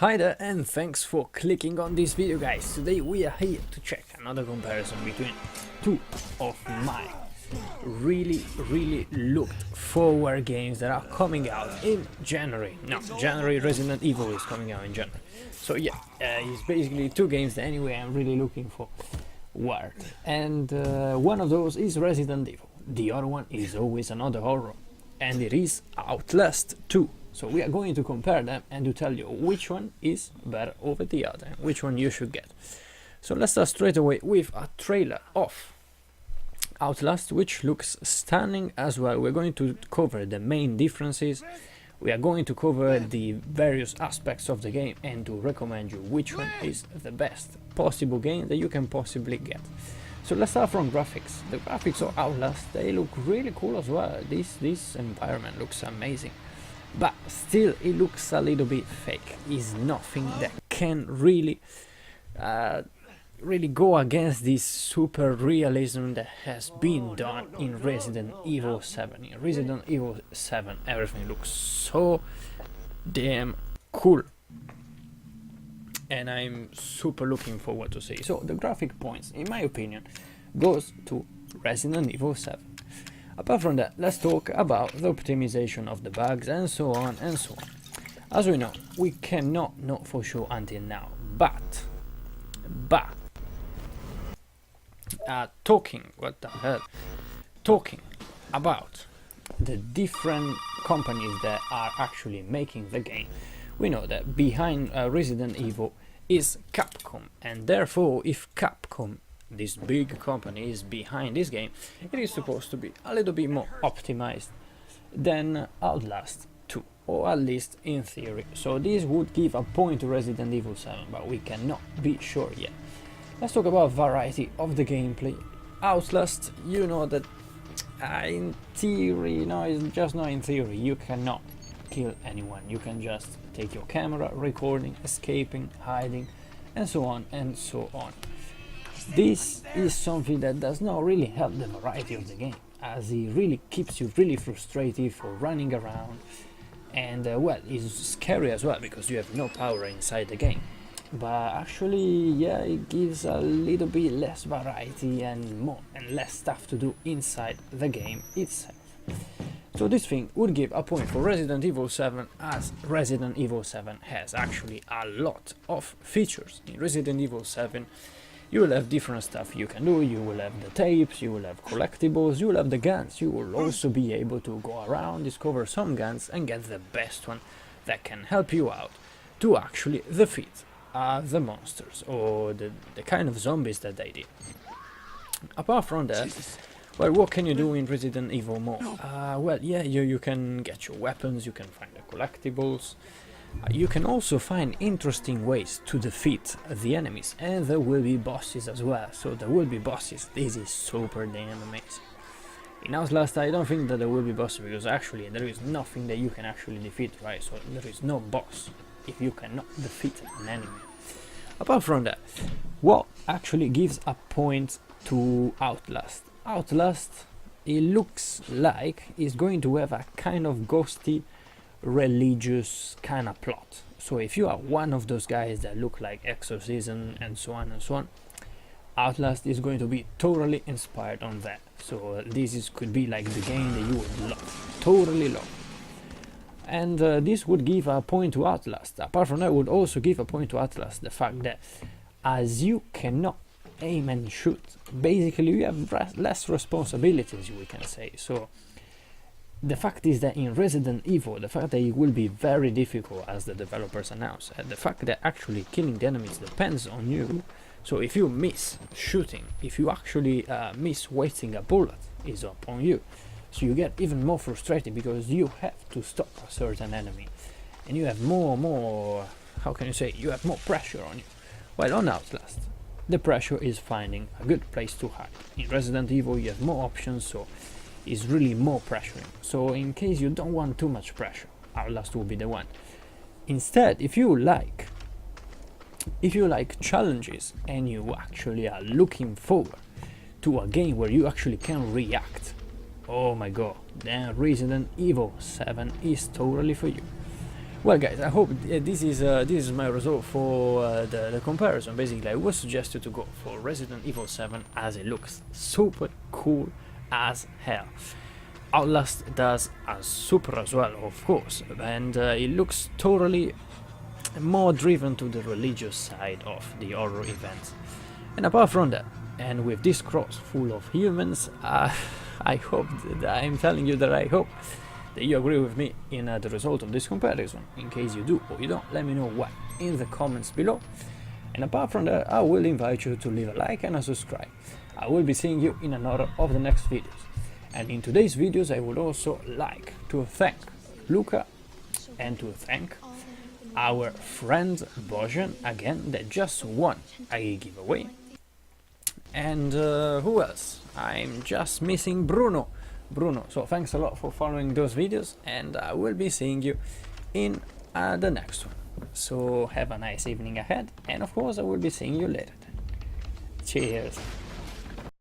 Hi there and thanks for clicking on this video, guys. Today we are here to check another comparison between two of my really looked forward games that are coming out in January. No, January. Resident Evil is coming out in January. So yeah, it's basically two games that anyway I'm really looking for. And one of those is Resident Evil. The other one is always another horror, and it is Outlast 2. So we are going to compare them and to tell you which one is better over the other, which one you should get. So let's start straight away with a trailer of Outlast, which looks stunning as well. We're going to cover the main differences, we are going to cover the various aspects of the game and to recommend you which one is the best possible game that you can possibly get. So let's start from graphics. The graphics of Outlast, they look really cool as well. This environment looks amazing. But still it looks a little bit fake. It's nothing that can really go against this super realism that has been done in Resident Evil 7. In Resident Evil 7 everything looks so damn cool, and I'm super looking forward to see. So the graphic points, in my opinion, goes to Resident Evil 7. Apart from that, let's talk about the optimization of the bugs and so on and so on. As we know, we cannot know for sure until now, but talking about the different companies that are actually making the game, we know that behind Resident Evil is Capcom, and therefore if Capcom, this big company, is behind this game, it is supposed to be a little bit more optimized than Outlast 2, or at least in theory. So this would give a point to Resident Evil 7, but we cannot be sure yet. Let's talk about variety of the gameplay. Outlast, you know that in theory, no, it's just not in theory, you cannot kill anyone. You can just take your camera, recording, escaping, hiding, and so on and so on. This is something that does not really help the variety of the game, as it really keeps you really frustrated for running around, and well, it's scary as well because you have no power inside the game. But actually, yeah, it gives a little bit less variety and more and less stuff to do inside the game itself. So this thing would give a point for Resident Evil 7, as Resident Evil 7 has actually a lot of features. In Resident Evil 7 you will have different stuff you can do. You will have the tapes, you will have collectibles, you will have the guns. You will also be able to go around, discover some guns and get the best one that can help you out to actually defeat the monsters or the kind of zombies that they did. Apart from that, well, what can you do in Resident Evil more? Well, yeah, you can get your weapons, you can find the collectibles. You can also find interesting ways to defeat the enemies, and there will be bosses as well. So there will be bosses. This is super damn amazing. In Outlast I don't think that there will be bosses, because actually there is nothing that you can actually defeat, right? So there is no boss if you cannot defeat an enemy. Apart from that, what actually gives a point to Outlast? Outlast, it looks like it's going to have a kind of ghosty religious kind of plot. So if you are one of those guys that look like exorcism and so on, Outlast is going to be totally inspired on that. So could be like the game that you would love, totally love. And this would give a point to Outlast. Apart from that, would also give a point to Outlast the fact that as you cannot aim and shoot, basically you have less responsibilities, we can say. So the fact is that in Resident Evil, the fact that it will be very difficult, as the developers announced, and the fact that actually killing the enemies depends on you. So if you miss shooting, if you actually miss wasting a bullet, is up on you. So you get even more frustrated because you have to stop a certain enemy, and you have more, how can you say, you have more pressure on you. While on Outlast, the pressure is finding a good place to hide. In Resident Evil you have more options, so is really more pressuring. So in case you don't want too much pressure, Outlast will be the one. Instead, if you like challenges and you actually are looking forward to a game where you actually can react, oh my god, then Resident Evil 7 is totally for you. Well guys, I hope this is my result for the comparison. Basically I would suggest you to go for Resident Evil 7 as it looks super cool as hell. Outlast does as super as well, of course, and it looks totally more driven to the religious side of the horror events. And apart from that, and with this cross full of humans, I hope that I'm telling you that I hope that you agree with me in the result of this comparison. In case you do or you don't, let me know what in the comments below. And apart from that, I will invite you to leave a like and a subscribe. I will be seeing you in another of the next videos. And in today's videos I would also like to thank Luca and to thank our friend Bojan again that just won a giveaway. And who else? I'm just missing Bruno. So thanks a lot for following those videos, and I will be seeing you in the next one. So have a nice evening ahead, and of course I will be seeing you later. Cheers.